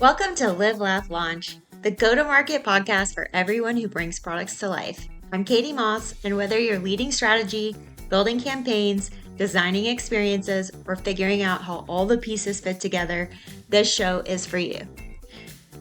Welcome to Live.Laugh.Launch, the go-to-market podcast for everyone who brings products to life. I'm Katie Moss, and whether you're leading strategy, building campaigns, designing experiences, or figuring out how all the pieces fit together, this show is for you.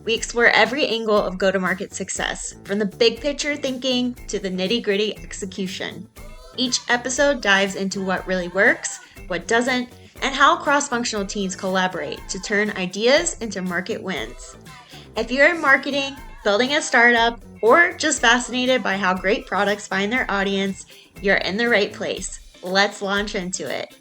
We explore every angle of go-to-market success, from the big picture thinking to the nitty-gritty execution. Each episode dives into what really works, what doesn't, and how cross-functional teams collaborate to turn ideas into market wins. If you're in marketing, building a startup, or just fascinated by how great products find their audience, you're in the right place. Let's launch into it.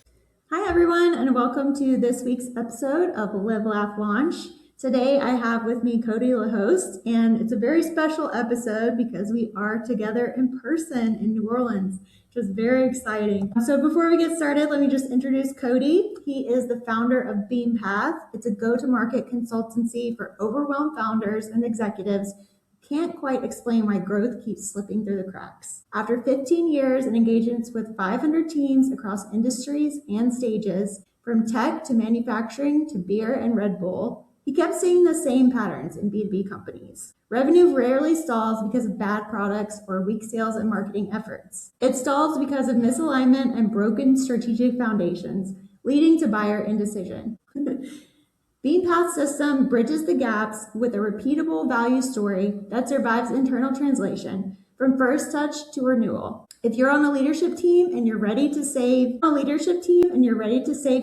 Hi everyone, and welcome to this week's episode of Live.Laugh.Launch. Today I have with me Cody, LaHoste, and it's a very special episode because we are together in person in New Orleans, which is very exciting. So before we get started, let me just introduce Cody. He is the founder of BeamPath. It's a go-to-market consultancy for overwhelmed founders and executives who can't quite explain why growth keeps slipping through the cracks. After 15 years in engagements with 500 teams across industries and stages, from tech to manufacturing to beer and Red Bull, he kept seeing the same patterns in B2B companies. Revenue rarely stalls because of bad products or weak sales and marketing efforts. It stalls because of misalignment and broken strategic foundations, leading to buyer indecision. BeamPath's system bridges the gaps with a repeatable value story that survives internal translation from first touch to renewal. If you're on a leadership team and you're ready to save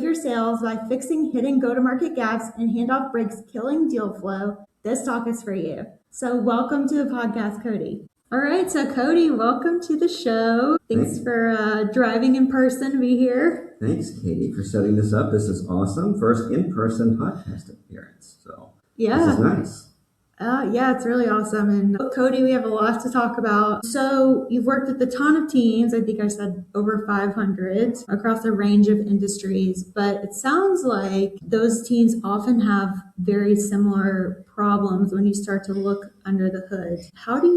your sales by fixing hidden go-to-market gaps and handoff breaks killing deal flow, this talk is for you. So welcome to the podcast, Cody. All right, so Cody, welcome to the show. Thanks for driving in person to be here. Thanks, Katie, for setting this up. This is awesome. First in-person podcast appearance. So yeah, this is nice. Yeah, it's really awesome. And Cody, we have a lot to talk about. So you've worked with a ton of teams. I think I said over 500 across a range of industries, but it sounds like those teams often have very similar problems when you start to look under the hood. How do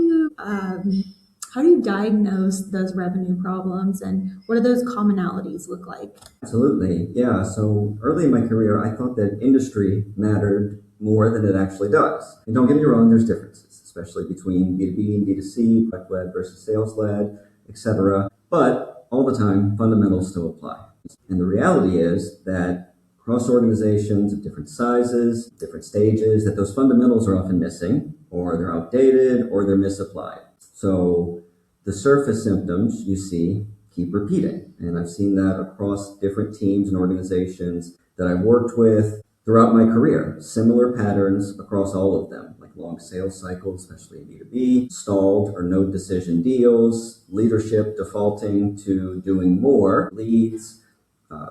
you diagnose those revenue problems, and what do those commonalities look like? Absolutely. Yeah. So early in my career, I thought that industry mattered more than it actually does. And don't get me wrong, there's differences, especially between B2B and B2C, product-led versus sales-led, etc. But all the time, fundamentals still apply. And the reality is that across organizations of different sizes, different stages, that those fundamentals are often missing, or they're outdated, or they're misapplied. So the surface symptoms you see keep repeating. And I've seen that across different teams and organizations that I've worked with throughout my career. Similar patterns across all of them, like long sales cycles, especially in B2B, stalled or no decision deals, leadership defaulting to doing more leads,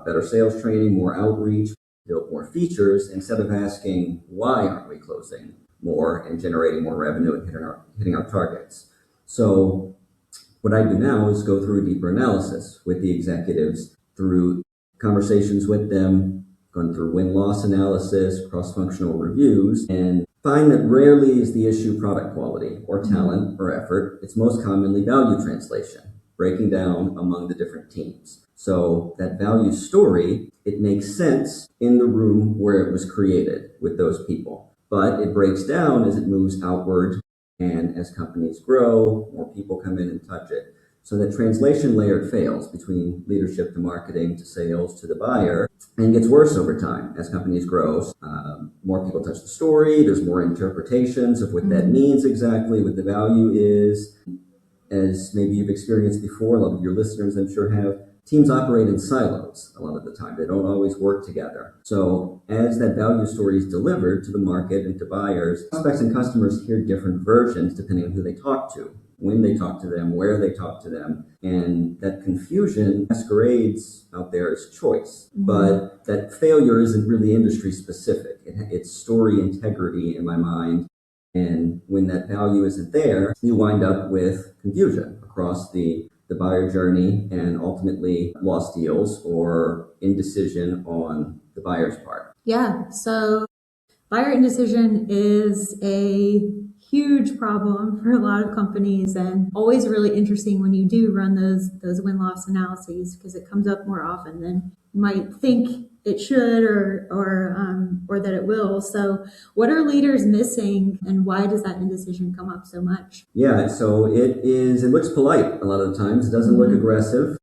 better sales training, more outreach, build more features, instead of asking, why aren't we closing more and generating more revenue and hitting our targets? So what I do now is go through a deeper analysis with the executives through conversations with them, going through win-loss analysis, cross-functional reviews, and find that rarely is the issue product quality or talent or effort. It's most commonly value translation, breaking down among the different teams. So that value story, it makes sense in the room where it was created with those people, but it breaks down as it moves outward. And as companies grow, more people come in and touch it. So that translation layer fails between leadership to marketing to sales to the buyer, and gets worse over time as companies grow. More people touch the story. There's more interpretations of what that means exactly, what the value is. As maybe you've experienced before, a lot of your listeners I'm sure have, teams operate in silos a lot of the time. They don't always work together. So as that value story is delivered to the market and to buyers, prospects and customers hear different versions depending on who they talk to, when they talk to them, where they talk to them. And that confusion masquerades out there as choice. But that failure isn't really industry specific. It's story integrity in my mind. And when that value isn't there, you wind up with confusion across the buyer journey and ultimately lost deals or indecision on the buyer's part. Yeah, so buyer indecision is a huge problem for a lot of companies, and always really interesting when you do run those win-loss analyses, because it comes up more often than you might think it should or that it will. So what are leaders missing, and why does that indecision come up so much? Yeah, so it looks polite a lot of the times. It doesn't look aggressive.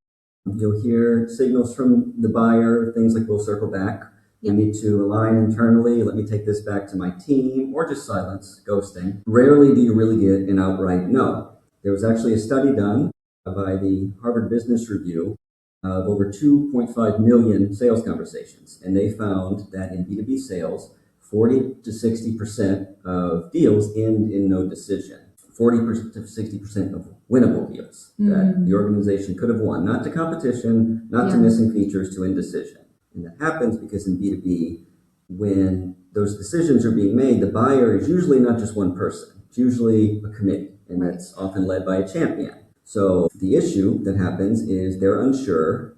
You'll hear signals from the buyer, things like, we'll circle back. Yep. We need to align internally. Let me take this back to my team, or just silence, ghosting. Rarely do you really get an outright no. There was actually a study done by the Harvard Business Review of over 2.5 million sales conversations. And they found that in B2B sales, 40 to 60% of deals end in no decision. 40% to 60% of winnable deals that the organization could have won, not to competition, not to missing features, to indecision. And that happens because in B2B, when those decisions are being made, the buyer is usually not just one person. It's usually a committee, and that's often led by a champion. So the issue that happens is they're unsure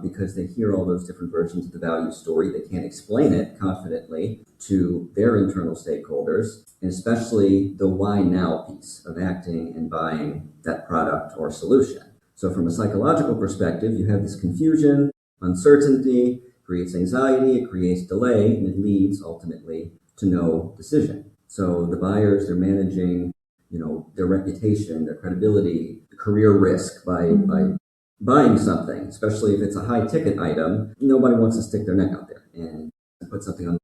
because they hear all those different versions of the value story. They can't explain it confidently to their internal stakeholders, and especially the why now piece of acting and buying that product or solution. So from a psychological perspective, you have this confusion, uncertainty, creates anxiety, it creates delay, and it leads ultimately to no decision. So the buyers, they're managing, their reputation, their credibility, career risk by buying something, especially if it's a high ticket item. Nobody wants to stick their neck out there and put something on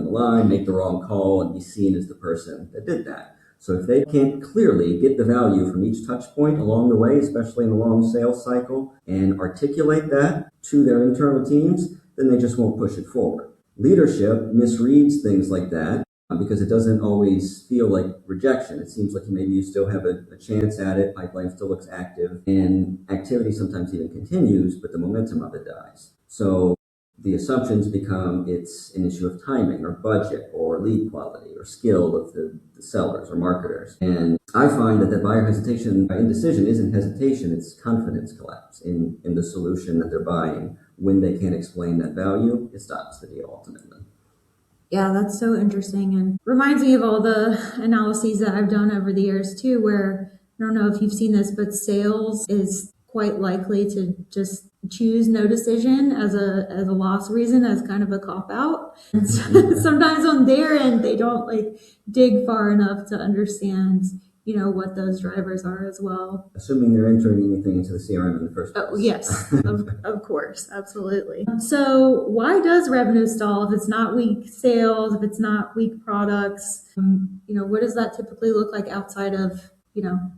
the line, make the wrong call, and be seen as the person that did that. So if they can't clearly get the value from each touch point along the way, especially in a long sales cycle, and articulate that to their internal teams, then they just won't push it forward. Leadership misreads things like that because it doesn't always feel like rejection. It seems like maybe you still have a chance at it, pipeline still looks active, and activity sometimes even continues, but the momentum of it dies. So the assumptions become it's an issue of timing or budget or lead quality or skill of the sellers or marketers. And I find that buyer hesitation, indecision isn't hesitation, it's confidence collapse in the solution that they're buying. When they can't explain that value, it stops the deal ultimately. Yeah, that's so interesting, and reminds me of all the analyses that I've done over the years too, where I don't know if you've seen this, but sales is quite likely to just choose no decision as a loss reason, as kind of a cop out. And sometimes on their end, they don't dig far enough to understand what those drivers are as well. Assuming they're entering anything into the CRM in the first place. Oh, yes, of course, absolutely. So why does revenue stall if it's not weak sales, if it's not weak products? What does that typically look like outside of,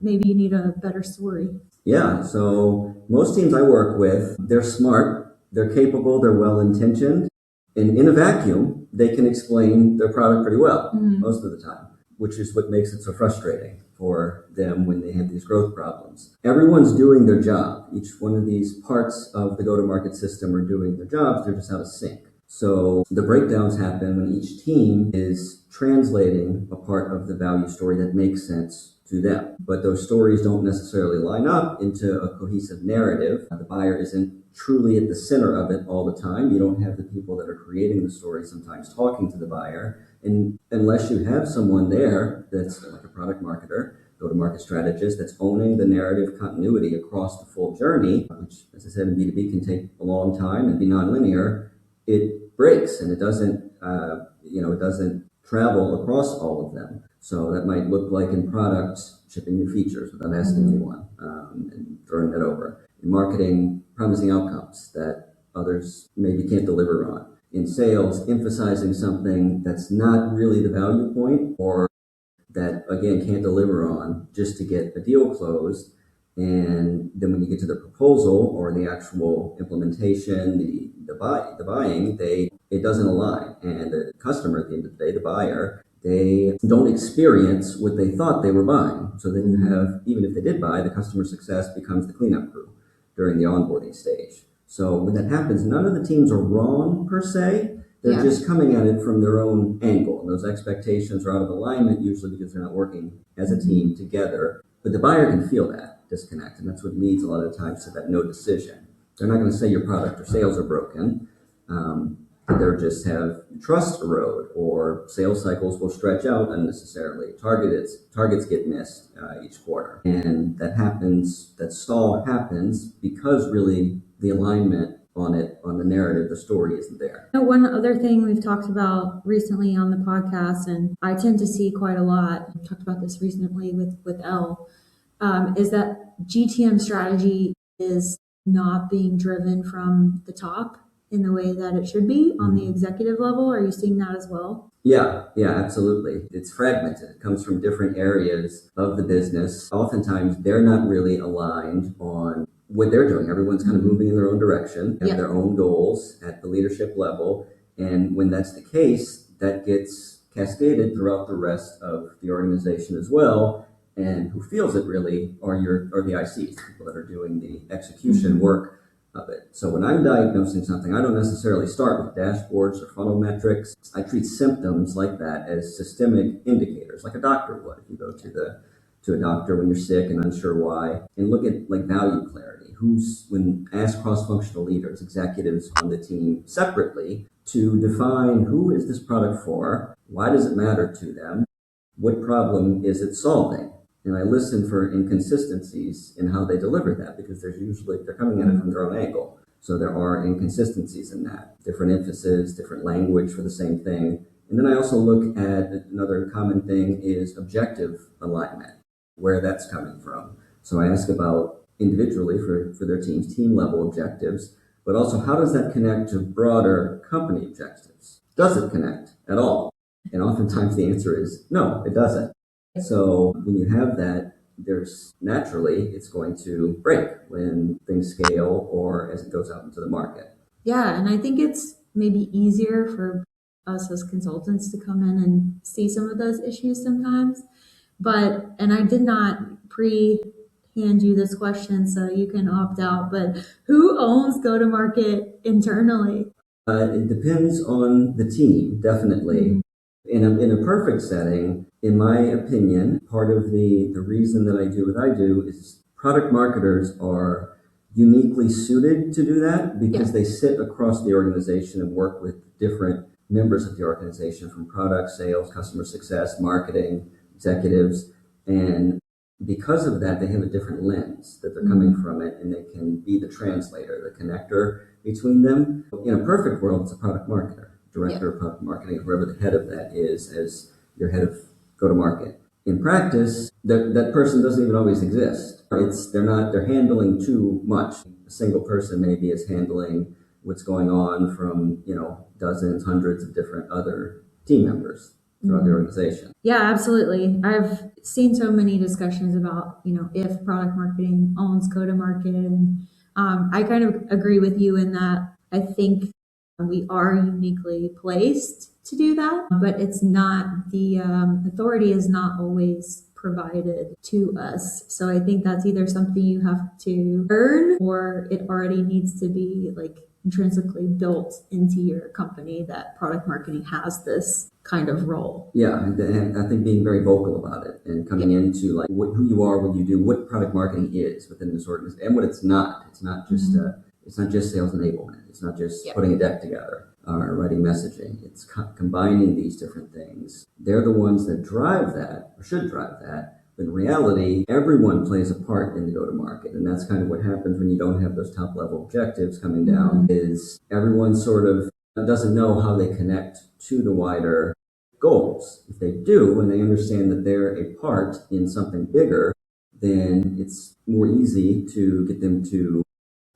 maybe you need a better story? Yeah, so most teams I work with, they're smart, they're capable, they're well-intentioned, and in a vacuum, they can explain their product pretty well most of the time, which is what makes it so frustrating for them when they have these growth problems. Everyone's doing their job. Each one of these parts of the go-to-market system are doing their jobs, they're just out of sync. So the breakdowns happen when each team is translating a part of the value story that makes sense to them. But those stories don't necessarily line up into a cohesive narrative. The buyer isn't truly at the center of it all the time. You don't have the people that are creating the story sometimes talking to the buyer. And unless you have someone there that's like a product marketer, go-to-market strategist, that's owning the narrative continuity across the full journey, which, as I said, in B2B can take a long time and be nonlinear, it breaks and it doesn't travel across all of them. So that might look like in products, shipping new features without asking anyone and throwing that over. In marketing, promising outcomes that others maybe can't deliver on. In sales, emphasizing something that's not really the value point, or that, again, can't deliver on just to get a deal closed. And then when you get to the proposal or the actual implementation, the buying, it doesn't align. And the customer, at the end of the day, the buyer, they don't experience what they thought they were buying. So then you have, even if they did buy, the customer success becomes the cleanup crew during the onboarding stage. So when that happens, none of the teams are wrong per se. They're just coming at it from their own angle. And those expectations are out of alignment, usually because they're not working as a team together. But the buyer can feel that disconnect. And that's what leads a lot of times to that no decision. They're not going to say your product or sales are broken. They'll just have trust erode, or sales cycles will stretch out unnecessarily. Targets get missed each quarter. And that stall happens because really the alignment on the narrative, the story isn't there. One other thing we've talked about recently on the podcast, and I tend to see quite a lot, I've talked about this recently with Elle, is that GTM strategy is not being driven from the top in the way that it should be on the executive level. Are you seeing that as well? Yeah, absolutely. It's fragmented. It comes from different areas of the business. Oftentimes, they're not really aligned on what they're doing. Everyone's kind of moving in their own direction, have their own goals at the leadership level. And when that's the case, that gets cascaded throughout the rest of the organization as well. And who feels it really are the ICs, people that are doing the execution work of it. So when I'm diagnosing something, I don't necessarily start with dashboards or funnel metrics. I treat symptoms like that as systemic indicators, like a doctor would. If you go to a doctor when you're sick and unsure why, and look at like value clarity. Ask cross-functional leaders, executives on the team separately to define who is this product for, why does it matter to them, what problem is it solving? And I listen for inconsistencies in how they deliver that, because they're coming at it from their own angle. So there are inconsistencies in that, different emphasis, different language for the same thing. And then I also look at another common thing is objective alignment, where that's coming from. So I ask about individually for their teams, team level objectives, but also how does that connect to broader company objectives? Does it connect at all? And oftentimes the answer is no, it doesn't. So when you have that, it's going to break when things scale or as it goes out into the market. Yeah, and I think it's maybe easier for us as consultants to come in and see some of those issues sometimes. And I did not hand you this question, so you can opt out, but who owns go-to-market internally? It depends on the team, definitely. In a perfect setting, in my opinion, part of the reason that I do what I do is product marketers are uniquely suited to do that because they sit across the organization and work with different members of the organization, from product, sales, customer success, marketing, executives. And because of that, they have a different lens that they're coming from it, and they can be the translator, the connector between them. In a perfect world, it's a product marketer, director of product marketing, whoever the head of that is, as your head of go-to-market. In practice, that person doesn't even always exist. They're handling too much. A single person maybe is handling what's going on from, dozens, hundreds of different other team members throughout the organization. Yeah, absolutely. I've seen so many discussions about, if product marketing owns go-to-market. And I kind of agree with you in that I think we are uniquely placed to do that, but it's not, the authority is not always provided to us. So I think that's either something you have to earn, or it already needs to be like intrinsically built into your company that product marketing has this kind of role. Yeah, and I think being very vocal about it and coming into like who you are, what you do, what product marketing is within this organization, and what it's not. It's not just it's not just sales enablement. It's not just putting a deck together or writing messaging. It's combining these different things. They're the ones that drive that, or should drive that. But in reality, everyone plays a part in the go-to-market. And that's kind of what happens when you don't have those top-level objectives coming down, is everyone sort of doesn't know how they connect to the wider goals. If they do, and they understand that they're a part in something bigger, then it's more easy to get them to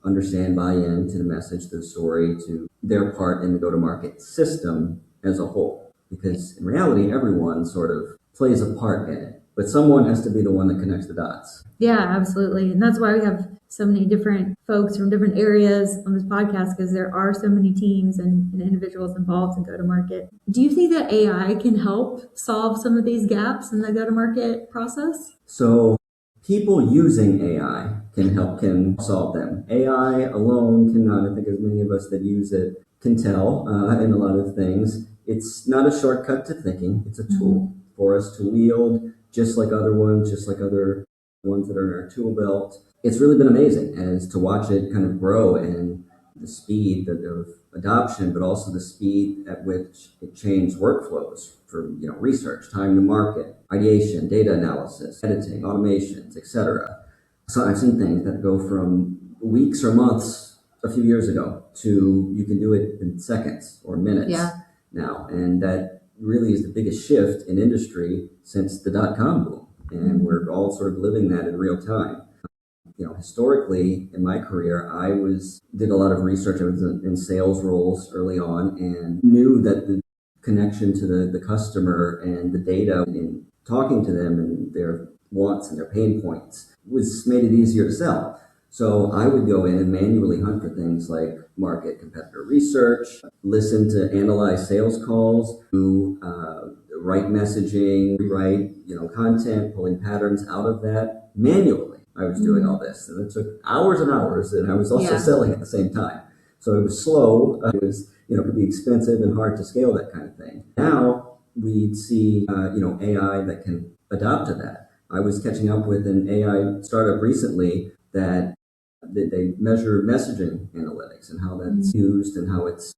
understand, buy in to the message, to the story, to their part in the go-to-market system as a whole. Because in reality, everyone sort of plays a part in it, but someone has to be the one that connects the dots. Yeah, absolutely. And that's why we have so many different folks from different areas on this podcast, because there are so many teams and individuals involved in go-to-market. Do you think that AI can help solve some of these gaps in the go-to-market process? So people using AI can solve them. AI alone cannot. I think as many of us that use it can tell in a lot of things. It's not a shortcut to thinking. It's a tool for us to wield, just like other ones that are in our tool belt. It's really been amazing as to watch it kind of grow, and the speed of adoption, but also the speed at which it changed workflows for research, time to market, ideation, data analysis, editing, automations, etc. So I've seen things that go from weeks or months a few years ago to you can do it in seconds or minutes now, and that really is the biggest shift in industry since the dot-com boom, and we're all sort of living that in real time. Historically in my career, I did a lot of research. I was in sales roles early on and knew that the connection to the customer and the data in talking to them and their wants and their pain points made it easier to sell. So I would go in and manually hunt for things like market competitor research, listen to analyze sales calls, do write messaging, rewrite content, pulling patterns out of that manually. I was doing all this, and it took hours and hours, and I was also selling at the same time. So it was slow. It was, could be expensive and hard to scale, that kind of thing. Now we see, AI that can adapt to that. I was catching up with an AI startup recently that they measure messaging analytics and how that's used and how it's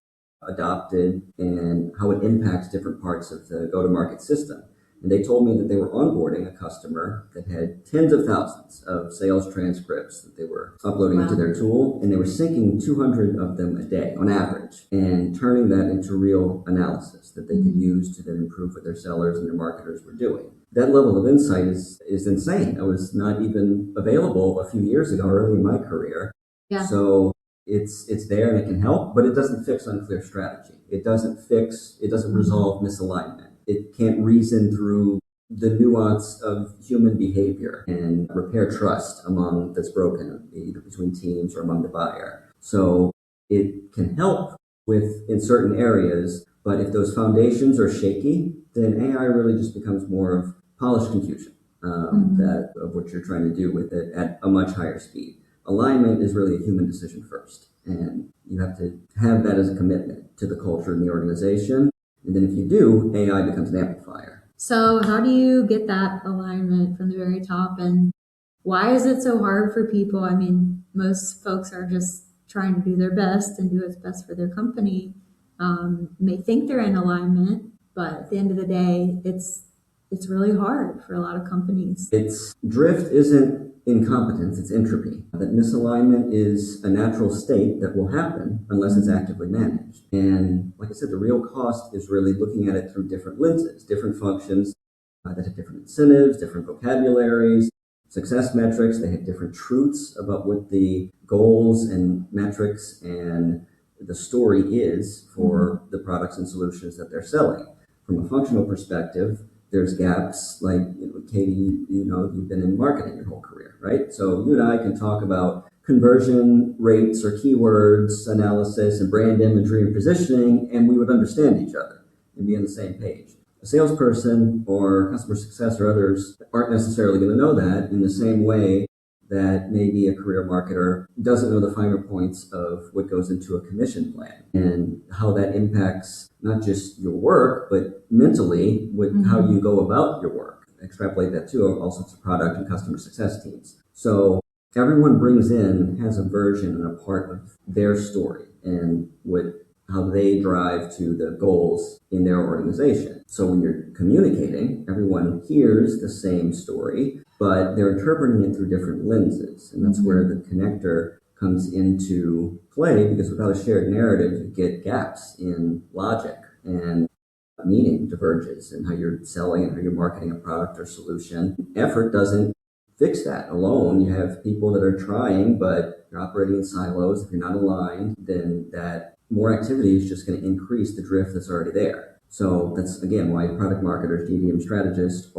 adopted and how it impacts different parts of the go-to-market system. And they told me that they were onboarding a customer that had tens of thousands of sales transcripts that they were uploading into their tool, and they were syncing 200 of them a day on average and turning that into real analysis that they could use to then improve what their sellers and their marketers were doing. That level of insight is insane. It was not even available a few years ago, early in my career. Yeah. So it's there and it can help, but it doesn't fix unclear strategy. It doesn't resolve misalignment. It can't reason through the nuance of human behavior and repair trust that's broken either between teams or among the buyer. So it can help in certain areas, but if those foundations are shaky, then AI really just becomes more of polished confusion of what you're trying to do with it at a much higher speed. Alignment is really a human decision first, and you have to have that as a commitment to the culture and the organization. And then if you do, AI becomes an amplifier. So how do you get that alignment from the very top? And why is it so hard for people? I mean, most folks are just trying to do their best and do what's best for their company. May think they're in alignment, but at the end of the day, it's really hard for a lot of companies. Drift isn't incompetence, it's entropy. That misalignment is a natural state that will happen unless it's actively managed. And like I said, the real cost is really looking at it through different lenses, different functions that have different incentives, different vocabularies, success metrics. They have different truths about what the goals and metrics and the story is for the products and solutions that they're selling. From a functional perspective, there's gaps like, Katie, you've been in marketing your whole career, right? So you and I can talk about conversion rates or keywords analysis and brand imagery and positioning, and we would understand each other and be on the same page. A salesperson or customer success or others aren't necessarily going to know that in the same way that maybe a career marketer doesn't know the finer points of what goes into a commission plan and how that impacts not just your work, but mentally how you go about your work. Extrapolate that to all sorts of product and customer success teams. So everyone has a version and a part of their story and how they drive to the goals in their organization. So when you're communicating, everyone hears the same story, but they're interpreting it through different lenses. And that's where the connector comes into play, because without a shared narrative, you get gaps in logic and meaning diverges in how you're selling and how you're marketing a product or solution. Effort doesn't fix that alone. You have people that are trying, but you're operating in silos. If you're not aligned, then that more activity is just going to increase the drift that's already there. So that's, again, why product marketers, GTM strategists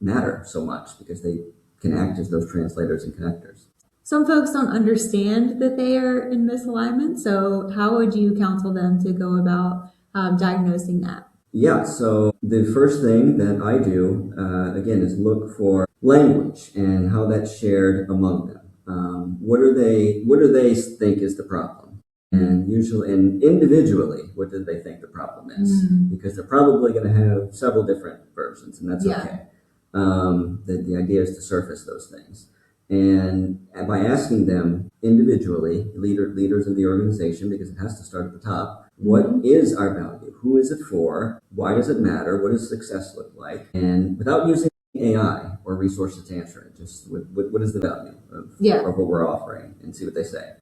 matter so much, because they can act as those translators and connectors. Some folks don't understand that they are in misalignment. So how would you counsel them to go about diagnosing that? Yeah, so the first thing that I do, again, is look for language and how that's shared among them. What do they think is the problem? And usually, and individually, what do they think the problem is? Because they're probably going to have several different versions, and that's okay. The idea is to surface those things. And by asking them individually, leaders of the organization, because it has to start at the top, what is our value? Who is it for? Why does it matter? What does success look like? And without using AI or resources to answer it, just what is the value of what we're offering, and see what they say.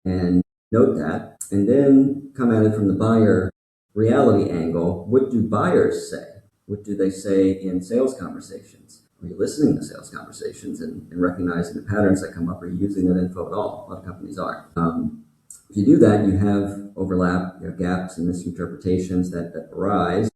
And note that, and then come at it from the buyer reality angle. What do buyers say? What do they say in sales conversations? Are you listening to sales conversations and recognizing the patterns that come up? Are you using that info at all? A lot of companies aren't. If you do that, you have overlap, you have gaps and misinterpretations that arise.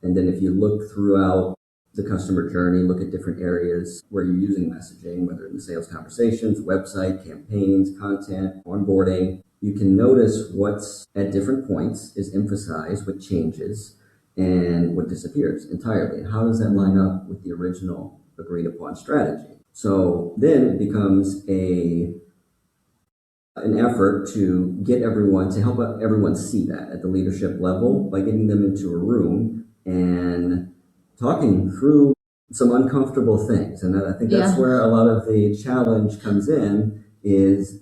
And then if you look throughout the customer journey, look at different areas where you're using messaging, whether in the sales conversations, website, campaigns, content, onboarding, you can notice what's at different points is emphasized, what changes, and what disappears entirely. And how does that line up with the original agreed upon strategy? So then it becomes an effort to get everyone, to help everyone see that at the leadership level by getting them into a room and talking through some uncomfortable things. And I think that's where a lot of the challenge comes in, is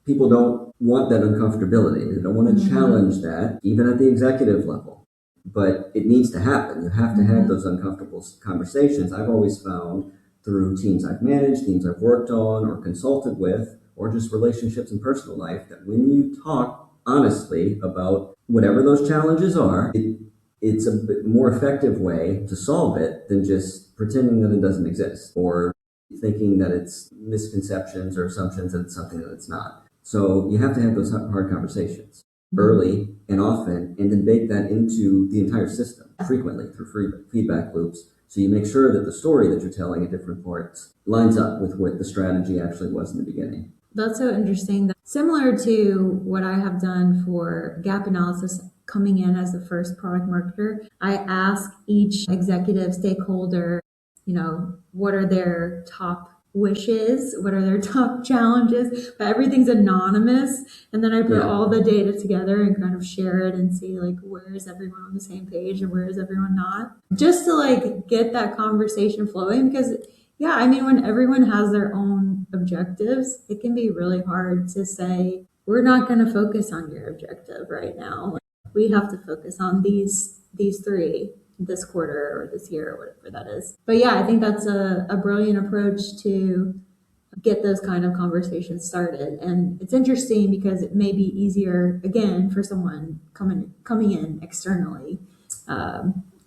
people don't want that uncomfortability. They don't want to challenge that, even at the executive level. But it needs to happen. You have to have those uncomfortable conversations. I've always found through teams I've managed, teams I've worked on or consulted with, or just relationships in personal life, that when you talk honestly about whatever those challenges are, it's a bit more effective way to solve it than just pretending that it doesn't exist or thinking that it's misconceptions or assumptions that it's something that it's not. So you have to have those hard conversations early and often, and then bake that into the entire system frequently through feedback loops. So you make sure that the story that you're telling at different parts lines up with what the strategy actually was in the beginning. That's so interesting. Similar to what I have done for gap analysis, coming in as the first product marketer, I ask each executive stakeholder, what are their top wishes, what are their top challenges, but everything's anonymous. And then I put all the data together and kind of share it and see where is everyone on the same page and where is everyone not, just to get that conversation flowing. Because when everyone has their own objectives, it can be really hard to say, we're not going to focus on your objective right now. We have to focus on these three this quarter or this year or whatever that is. But I think that's a brilliant approach to get those kind of conversations started. And it's interesting because it may be easier, again, for someone coming in externally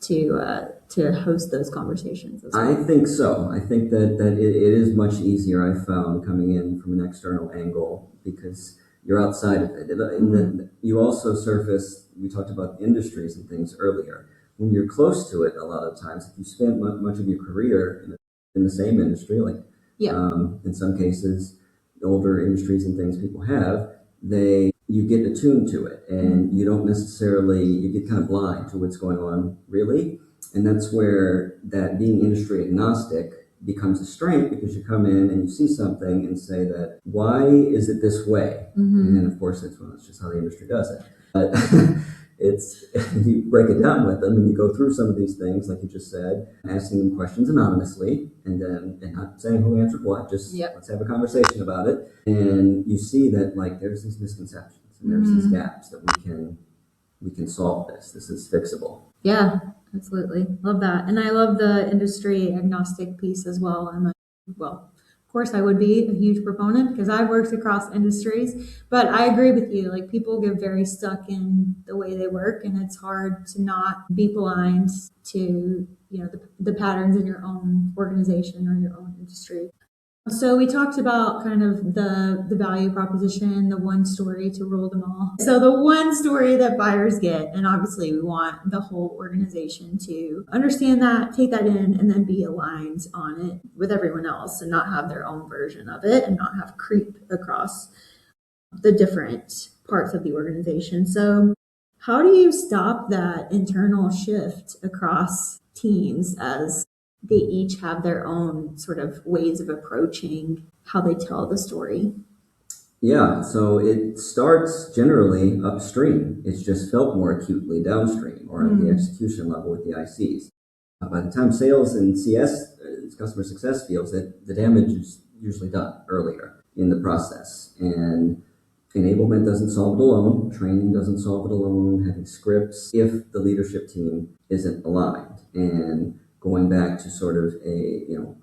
to host those conversations as well. I think so. I think that it is much easier, I found, coming in from an external angle, because you're outside of it. And then you also surface, we talked about industries and things earlier. When you're close to it, a lot of times, if you spend much of your career in the same industry, in some cases, older industries and things people have, you get attuned to it, and you get kind of blind to what's going on, really. And that's where that being industry agnostic becomes a strength, because you come in and you see something and say that, why is it this way? And then of course it's just how the industry does it. But you break it down with them and you go through some of these things, like you just said, asking them questions anonymously, and not saying who answered what, just let's have a conversation about it. And you see that there's these misconceptions and there's these gaps that we can solve this. This is fixable. Yeah, absolutely. Love that. And I love the industry agnostic piece as well. Of course I would be a huge proponent because I've worked across industries, but I agree with you. People get very stuck in the way they work, and it's hard to not be blind to, the patterns in your own organization or your own industry. So we talked about kind of the value proposition, the one story to rule them all. So the one story that buyers get, and obviously we want the whole organization to understand that, take that in, and then be aligned on it with everyone else and not have their own version of it and not have creep across the different parts of the organization. So how do you stop that internal shift across teams as they each have their own sort of ways of approaching how they tell the story? Yeah, so it starts generally upstream. It's just felt more acutely downstream, or at the execution level with the ICs. By the time sales and CS, customer success, feels that the damage usually done earlier in the process. And enablement doesn't solve it alone. Training doesn't solve it alone. Having scripts, if the leadership team isn't aligned, and going back to sort of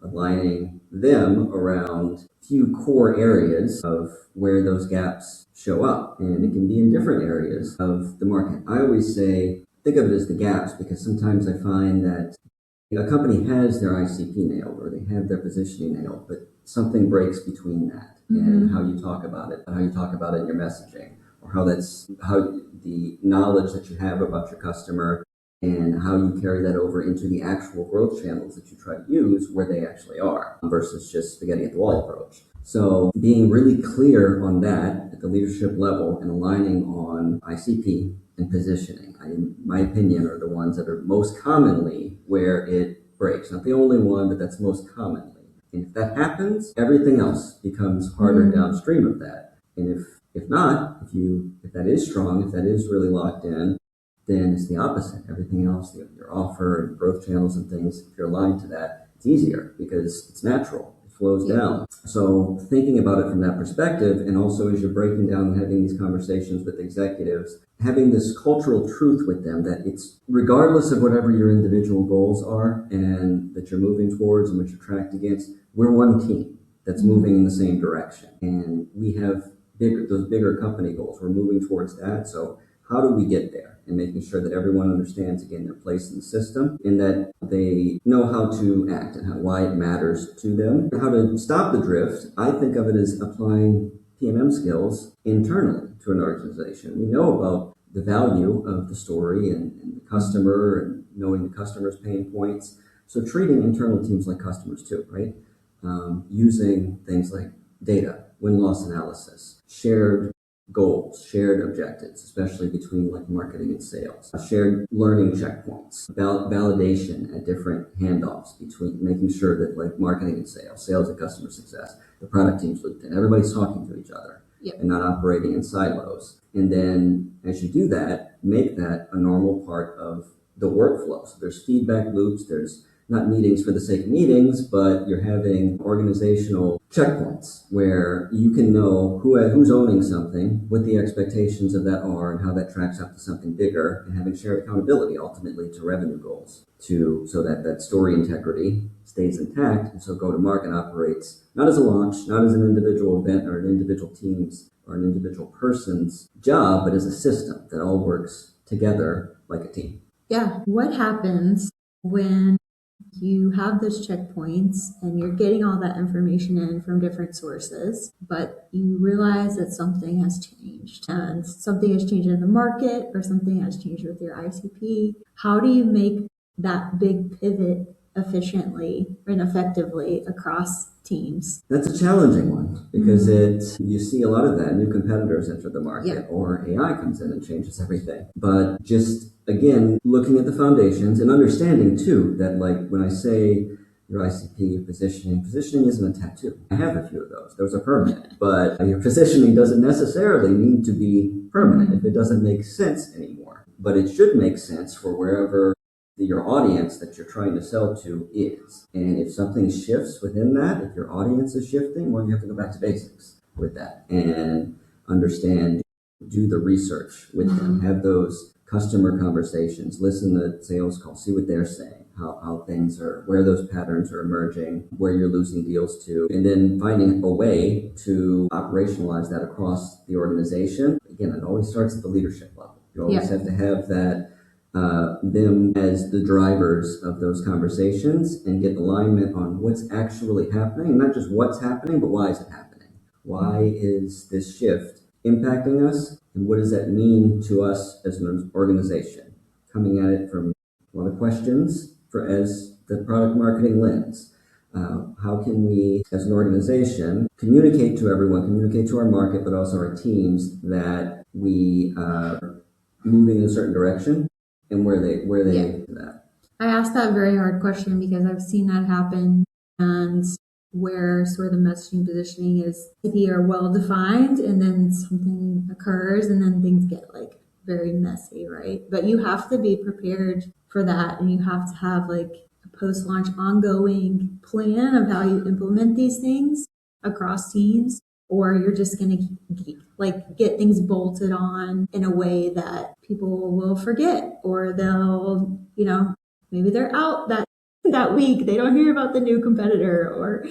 aligning them around few core areas of where those gaps show up. And it can be in different areas of the market. I always say, think of it as the gaps, because sometimes I find that a company has their ICP nailed or they have their positioning nailed, but something breaks between that and how you talk about it, how you talk about it in your messaging, or how the knowledge that you have about your customer and how you carry that over into the actual growth channels that you try to use where they actually are versus just spaghetti at the wall approach. So being really clear on that at the leadership level and aligning on ICP and positioning, in my opinion, are the ones that are most commonly where it breaks. Not the only one, but that's most commonly. And if that happens, everything else becomes harder downstream of that. And if not, if that is strong, if that is really locked in, then it's the opposite. Everything else, your offer and growth channels and things, if you're aligned to that, it's easier because it's natural. It flows down. So thinking about it from that perspective, and also as you're breaking down and having these conversations with executives, having this cultural truth with them that it's regardless of whatever your individual goals are and that you're moving towards and what you're tracked against, we're one team that's moving in the same direction. And we have those bigger company goals. We're moving towards that. So how do we get there? And making sure that everyone understands, again, their place in the system and that they know how to act and why it matters to them. How to stop the drift, I think of it as applying PMM skills internally to an organization. We know about the value of the story and the customer and knowing the customer's pain points. So treating internal teams like customers too, right? Using things like data, win-loss analysis, shared goals, shared objectives, especially between like marketing and sales, shared learning checkpoints, validation at different handoffs between making sure that like marketing and sales and customer success, the product teams looped in, everybody's talking to each other and not operating in silos. And then as you do that, make that a normal part of the workflow. So there's feedback loops, there's not meetings for the sake of meetings, but you're having organizational checkpoints where you can know who's owning something, what the expectations of that are, and how that tracks up to something bigger, and having shared accountability ultimately to revenue goals, so that story integrity stays intact, and so go-to-market operates not as a launch, not as an individual event or an individual team's or an individual person's job, but as a system that all works together like a team. Yeah. What happens when you have those checkpoints and you're getting all that information in from different sources, but you realize that something has changed and something has changed in the market or something has changed with your ICP? How do you make that big pivot efficiently and effectively across teams? That's a challenging one because you see a lot of that. New competitors enter the market or AI comes in and changes everything. But just, again, looking at the foundations and understanding too that like when I say your ICP positioning isn't a tattoo. I have a few of those. Those are permanent. But your positioning doesn't necessarily need to be permanent if it doesn't make sense anymore. But it should make sense for wherever your audience that you're trying to sell to is. And if something shifts within that, if your audience is shifting, well, you have to go back to basics with that and understand, do the research with them, have those customer conversations, listen to sales calls, see what they're saying, how things are, where those patterns are emerging, where you're losing deals to, and then finding a way to operationalize that across the organization. Again, it always starts at the leadership level. You always have to have that them as the drivers of those conversations and get alignment on what's actually happening, not just what's happening, but why is it happening? Why is this shift impacting us? And what does that mean to us as an organization? Coming at it from a lot of questions as the product marketing lens. How can we, as an organization, communicate to everyone, communicate to our market, but also our teams that we are moving in a certain direction? And where they into that? I asked that very hard question because I've seen that happen, and where sort of the messaging positioning is maybe are well defined, and then something occurs, and then things get like very messy, right? But you have to be prepared for that, and you have to have like a post-launch ongoing plan of how you implement these things. across teams, or you're just going to like get things bolted on in a way that people will forget, or they'll, maybe they're out that week. They don't hear about the new competitor, or,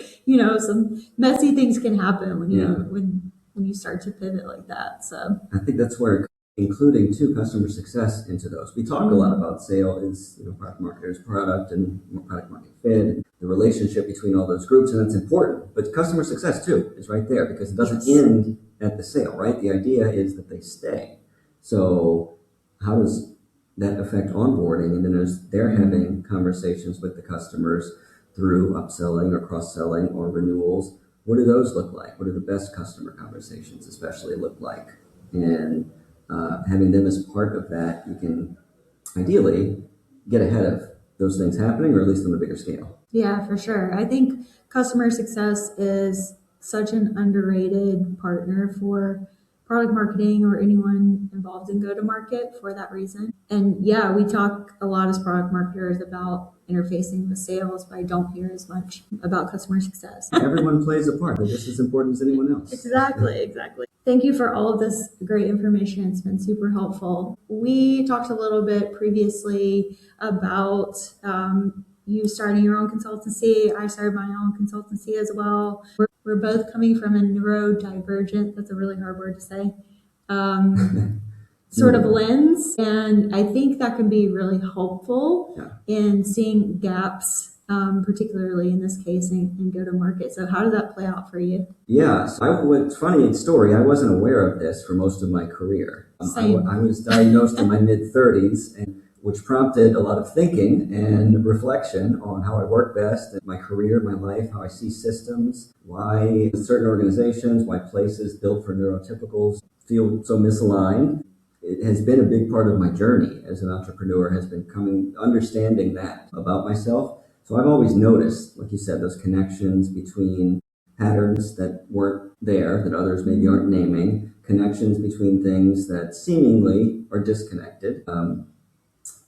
some messy things can happen when you start to pivot like that. So I think that's where including too customer success into those. We talk a lot about sales, product marketers, product and product market fit, and the relationship between all those groups, and that's important. But customer success too is right there, because it doesn't end at the sale, right? The idea is that they stay. So how does that affect onboarding? And then as they're having conversations with the customers through upselling or cross-selling or renewals, what do those look like? What do the best customer conversations especially look like? And having them as part of that, you can ideally get ahead of those things happening, or at least on a bigger scale. Yeah, for sure. I think customer success is such an underrated partner for product marketing or anyone involved in go-to-market for that reason. And yeah, we talk a lot as product marketers about interfacing with sales, but I don't hear as much about customer success. Everyone plays a part. They're just as important as anyone else. Exactly. Thank you for all of this great information. It's been super helpful. We talked a little bit previously about you starting your own consultancy. I started my own consultancy as well. We're both coming from a neurodivergent, that's a really hard word to say, sort of lens. And I think that can be really helpful in seeing gaps, particularly in this case in go-to-market. So how did that play out for you? Yeah, so it's funny story. I wasn't aware of this for most of my career. I was diagnosed in my mid-30s, which prompted a lot of thinking and reflection on how I work best in my career, my life, how I see systems, why certain organizations, why places built for neurotypicals feel so misaligned. It has been a big part of my journey as an entrepreneur, has been understanding that about myself. So I've always noticed, like you said, those connections between patterns that weren't there, that others maybe aren't naming, connections between things that seemingly are disconnected,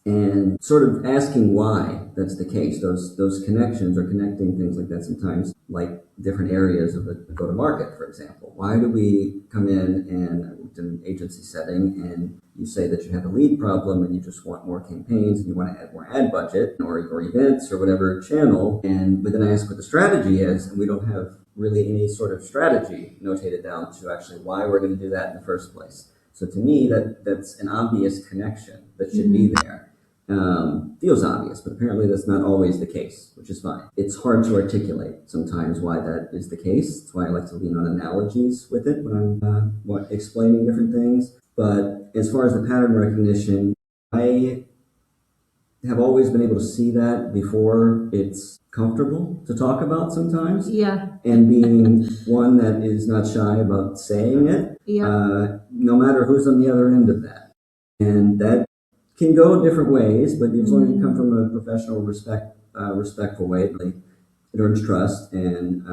and sort of asking why that's the case. Those connections or connecting things like that sometimes, like different areas of the go-to-market, for example. Why do we come in and I worked in an agency setting, and you say that you have a lead problem and you just want more campaigns and you want to add more ad budget or events or whatever channel, but then I ask what the strategy is, and we don't have really any sort of strategy notated down to actually why we're going to do that in the first place. So to me, that's an obvious connection that should be there. Feels obvious, but apparently that's not always the case, which is fine. It's hard to articulate sometimes why that is the case. That's why I like to lean on analogies with it when I'm explaining different things. But as far as the pattern recognition, I have always been able to see that before it's comfortable to talk about sometimes. Yeah. And being one that is not shy about saying it, no matter who's on the other end of that. And that can go different ways, but as long as you come from a professional, respectful way, it earns trust and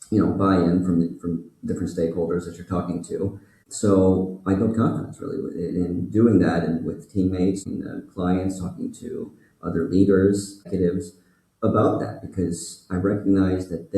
buy-in from different stakeholders that you're talking to. So I built confidence really in doing that, and with teammates and clients, talking to other leaders, executives about that, because I recognize that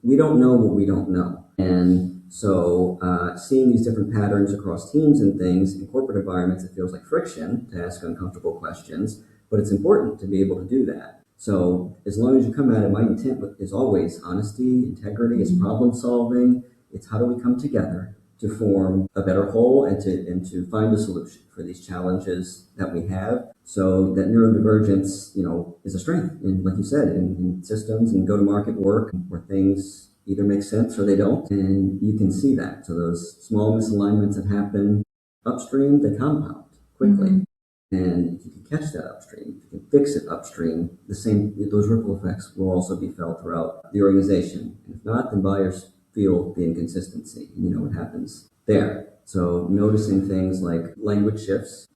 we don't know what we don't know. And so seeing these different patterns across teams and things in corporate environments, it feels like friction to ask uncomfortable questions, but it's important to be able to do that. So as long as you come at it, my intent is always honesty, integrity, it's problem solving. It's how do we come together to form a better whole and to find a solution for these challenges that we have, so that neurodivergence, is a strength. And like you said, in systems and go-to-market work where things either make sense or they don't, and you can see that. So those small misalignments that happen upstream, they compound quickly. And if you can catch that upstream, if you can fix it upstream, those ripple effects will also be felt throughout the organization. And if not, then buyers feel the inconsistency. You know what happens there. So noticing things like language shifts,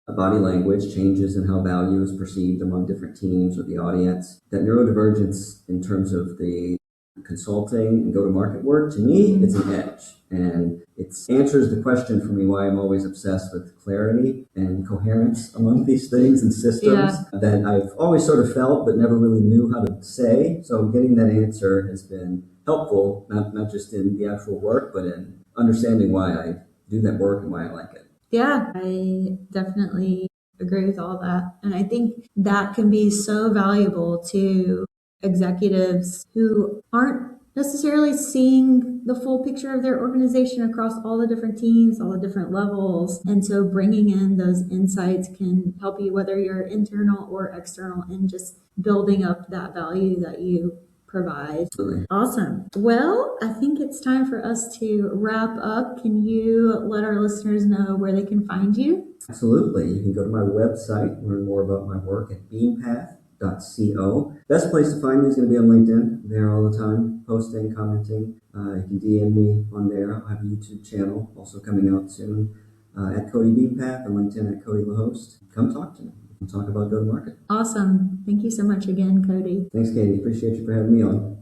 body language, changes in how value is perceived among different teams or the audience, that neurodivergence in terms of the consulting and go-to-market work, to me, it's an edge. And it answers the question for me why I'm always obsessed with clarity and coherence among these things and systems that I've always sort of felt but never really knew how to say. So getting that answer has been helpful, not just in the actual work, but in understanding why I do that work and why I like it. Yeah, I definitely agree with all that. And I think that can be so valuable to executives who aren't necessarily seeing the full picture of their organization across all the different teams, all the different levels. And so bringing in those insights can help you, whether you're internal or external, in just building up that value that you provide. Absolutely. Awesome. Well, I think it's time for us to wrap up. Can you let our listeners know where they can find you? Absolutely. You can go to my website, learn more about my work at beampath.co. Best place to find me is going to be on LinkedIn. I'm there all the time, posting, commenting. You can DM me on there. I have a YouTube channel also coming out soon at Cody Beampath, and LinkedIn at Cody LaHoste. Come talk to me. We'll talk about go-to-market. Awesome. Thank you so much again, Cody. Thanks, Katie. Appreciate you for having me on.